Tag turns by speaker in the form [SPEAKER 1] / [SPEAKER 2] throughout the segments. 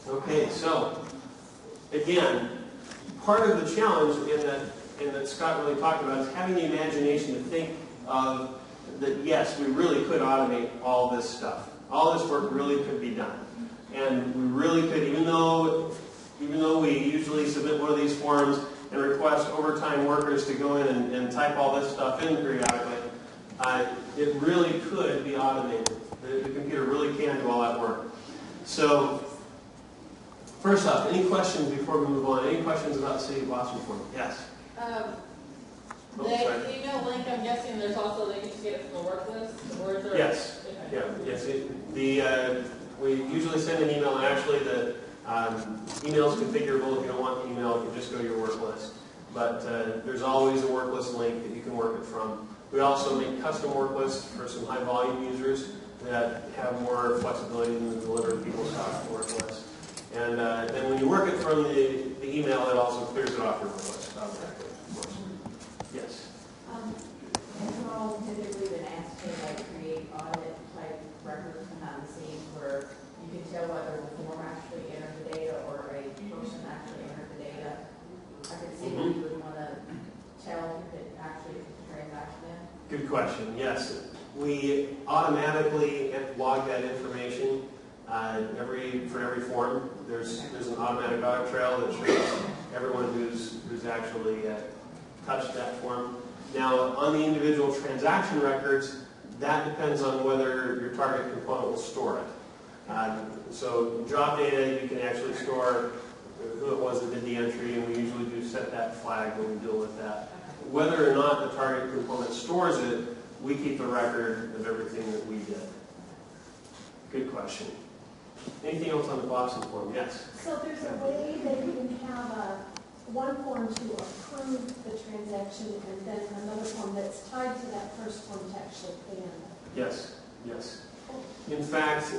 [SPEAKER 1] Okay, so again, part of the challenge in that Scott really talked about is having the imagination to think of that, yes, we really could automate all this stuff. All this work really could be done. And we really could, even though we usually submit one of these forms and request overtime workers to go in and type all this stuff in periodically, it really could be automated. The computer really can do all that work. So, first off, any questions before we move on? Any questions about the City of Boston form? Yes?
[SPEAKER 2] The email link, I'm guessing there's also, they can get it from the work list? Or is there
[SPEAKER 1] Yes.
[SPEAKER 2] Okay.
[SPEAKER 1] Yeah, yes. We usually send an email, and actually the email is configurable. If you don't want the email, you can just go to your work list. But there's always a work list link that you can work it from. We also make custom work lists for some high volume users that have more flexibility than the delivered PeopleSoft work list. And then when you work it from the email, it also clears it off your work list automatically, of course. Yes?
[SPEAKER 3] Has all typically been asked to create audit type records behind the scenes where you can tell whether the form actually entered the data or a person actually entered the data? I could see that you would want to tell if it actually took the transaction in.
[SPEAKER 1] Good question. Yes. We automatically log that information for every form. There's an automatic audit trail that shows everyone who's actually touched that form. Now, on the individual transaction records, that depends on whether your target component will store it. So job data, you can actually store who it was that did the entry, and we usually do set that flag when we deal with that. Whether or not the target component stores it, we keep a record of everything that we did. Good question. Anything else on the Boston form? Yes?
[SPEAKER 4] So there's a way that you can have one form to approve the transaction and then another form that's tied to that first form to actually pay on it.
[SPEAKER 1] Yes, yes. In fact,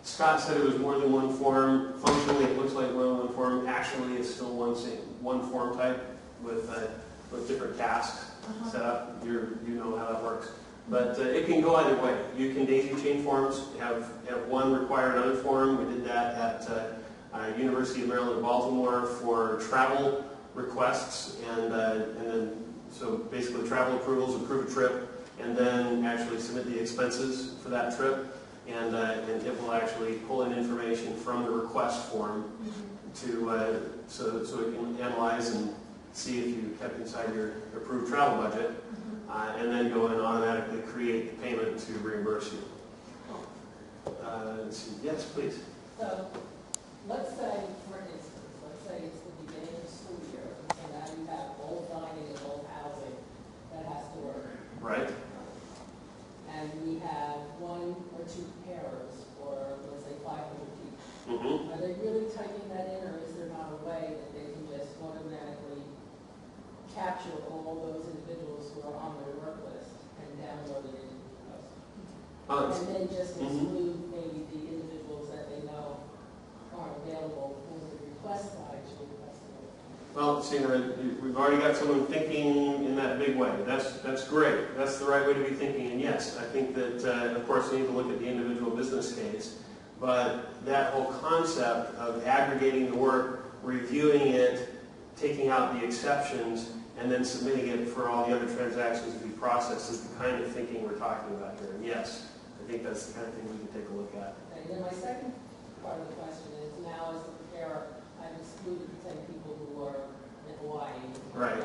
[SPEAKER 1] Scott said it was more than one form. Functionally, it looks like more than one form. Actually, it's still one form type with different tasks set up. You know how that works. But it can go either way. You can daisy chain forms, have one require another form. We did that at University of Maryland, Baltimore for travel requests, and then so basically travel approvals, approve a trip, and then actually submit the expenses for that trip, and it will actually pull in information from the request form to so it can analyze and see if you kept inside your approved travel budget. And then go and automatically create the payment to reimburse you. Let's see. Yes, please.
[SPEAKER 2] So, let's say, for instance, it's the beginning of the school year, so now you have old dining and old housing that has to work.
[SPEAKER 1] Right.
[SPEAKER 2] And we have one or two pairs, or let's say 500 people. Are they really typing that in, or is there not a way that they can just automatically capture all those individuals who are on their work list and download it into the post? And then just exclude maybe the individuals that they know aren't available for the request to actually request it.
[SPEAKER 1] Well, see, we've already got someone thinking in that big way. That's great. That's the right way to be thinking. And yes, I think that, of course, we need to look at the individual business case. But that whole concept of aggregating the work, reviewing it, taking out the exceptions, and then submitting it for all the other transactions to be processed is the kind of thinking we're talking about here. And yes, I think that's the kind of thing we can take a look at.
[SPEAKER 2] And then my second part of the question is, now as the preparer, I've excluded 10 people who are in Hawaii.
[SPEAKER 1] Right.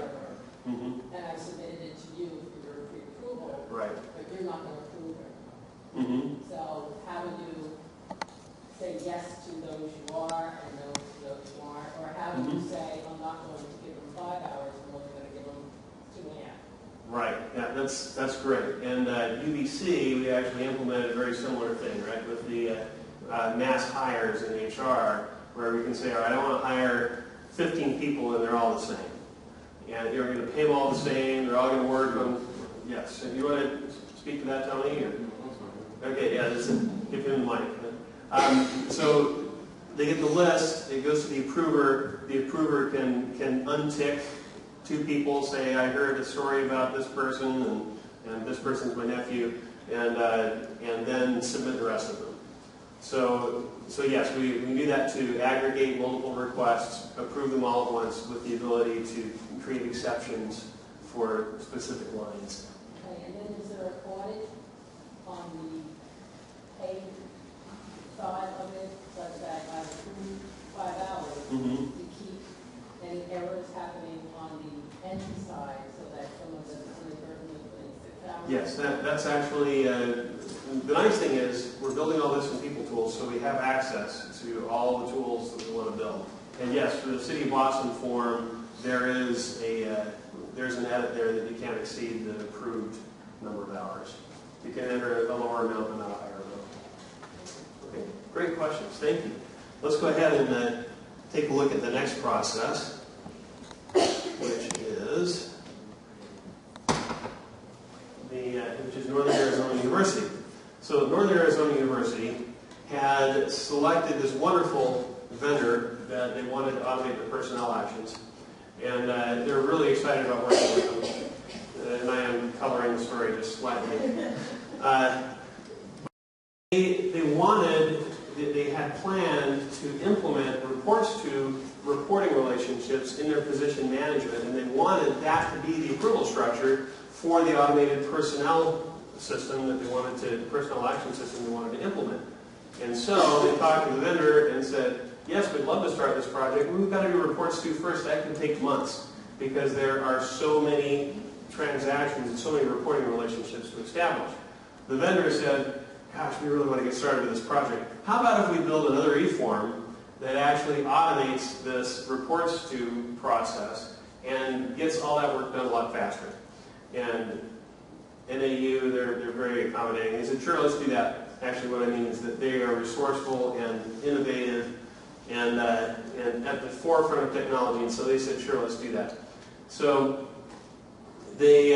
[SPEAKER 2] And I've submitted it to you for your pre-approval.
[SPEAKER 1] Right.
[SPEAKER 2] But you're not going to approve it. So how do you say yes to those you are and no to those you aren't? Or how do you say, I'm not going to give them 5 hours, I'm only going to give them 2.5?
[SPEAKER 1] Right. Yeah, that's great. And UBC, we actually implemented a very similar thing, right, with the mass hires in HR, where we can say, all right, I want to hire 15 people and they're all the same. And you're going to pay them all the same, they're all going to work on, yes. And you want to speak to that, Tony? Or? Okay, yeah, give him the mic. So they get the list, it goes to the approver can untick 2 people, say, I heard a story about this person, and this person's my nephew, and then submit the rest of them. So yes, we do that to aggregate multiple requests, approve them all at once with the ability to create exceptions for specific lines.
[SPEAKER 2] Okay, and then is there an audit on the paid side of it, such that I approve 5 hours to keep any errors happening on the entry side, so that someone doesn't inadvertently put in 6 hours?
[SPEAKER 1] Yes, that's actually, the nice thing is we're building all this in PeopleTools, so we have access to all the tools that we want to build. And yes, for the City of Boston form, there's an edit there that you can't exceed the approved number of hours. You can enter a lower amount but not a higher amount. Okay, great questions. Thank you. Let's go ahead and take a look at the next process, which is Northern Arizona University. So Northern Arizona University had selected this wonderful vendor that they wanted to automate the personnel actions. And they're really excited about working with them. And I am coloring the story just slightly. They had planned to implement reports to reporting relationships in their position management, and they wanted that to be the approval structure for the automated personnel system that they wanted to, the personnel action system they wanted to implement. And so they talked to the vendor and said, yes, we'd love to start this project. We've got to do reports to first. That can take months because there are so many transactions and so many reporting relationships to establish. The vendor said, gosh, we really want to get started with this project. How about if we build another eForm that actually automates this reports to process and gets all that work done a lot faster? And NAU, they're very accommodating. They said, sure, let's do that. Actually, what I mean is that they are resourceful and innovative and at the forefront of technology, and so they said, sure, let's do that. So they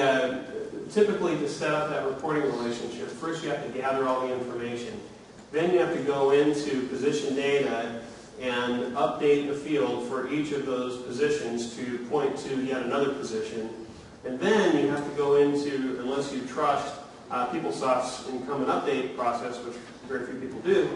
[SPEAKER 1] typically, to set up that reporting relationship, first you have to gather all the information. Then you have to go into position data and update the field for each of those positions to point to yet another position. And then you have to go into, unless you trust PeopleSoft's incumbent update process, which very few people do,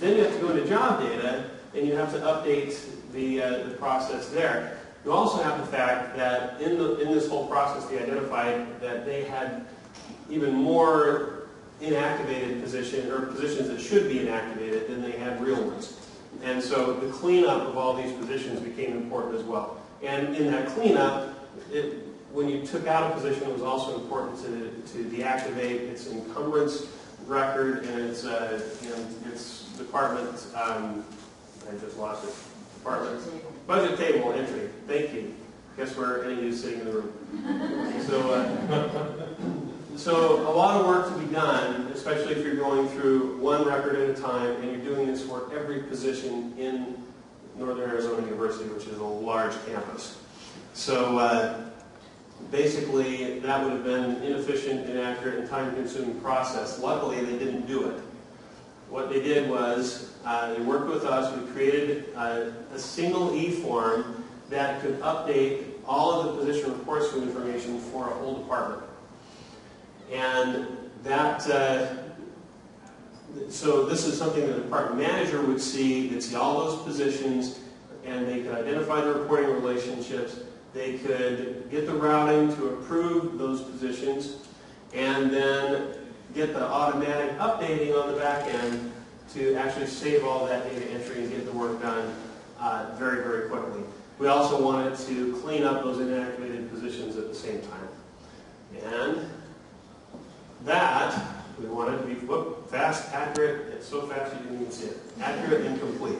[SPEAKER 1] then you have to go into job data and you have to update the process there. You also have the fact that in this whole process they identified that they had even more inactivated positions that should be inactivated than they had real ones. And so the cleanup of all these positions became important as well. And in that cleanup, when you took out a position, it was also important to deactivate its encumbrance record and its department, I just lost it, department, budget table entry. Thank you. Guess where any of you sitting in the room. So a lot of work to be done, especially if you're going through one record at a time and you're doing this for every position in Northern Arizona University, which is a large campus. So basically, that would have been an inefficient, inaccurate, and time-consuming process. Luckily, they didn't do it. What they did was they worked with us. We created a single eForm that could update all of the position reports to information for a whole department. And that, so this is something that the department manager would see. They'd see all those positions, and they could identify the reporting relationships. They could get the routing to approve those positions, and then get the automatic updating on the back end to actually save all that data entry and get the work done very, very quickly. We also wanted to clean up those inactivated positions at the same time. And that, we wanted to be fast, accurate, it's so fast you didn't even see it, accurate and complete.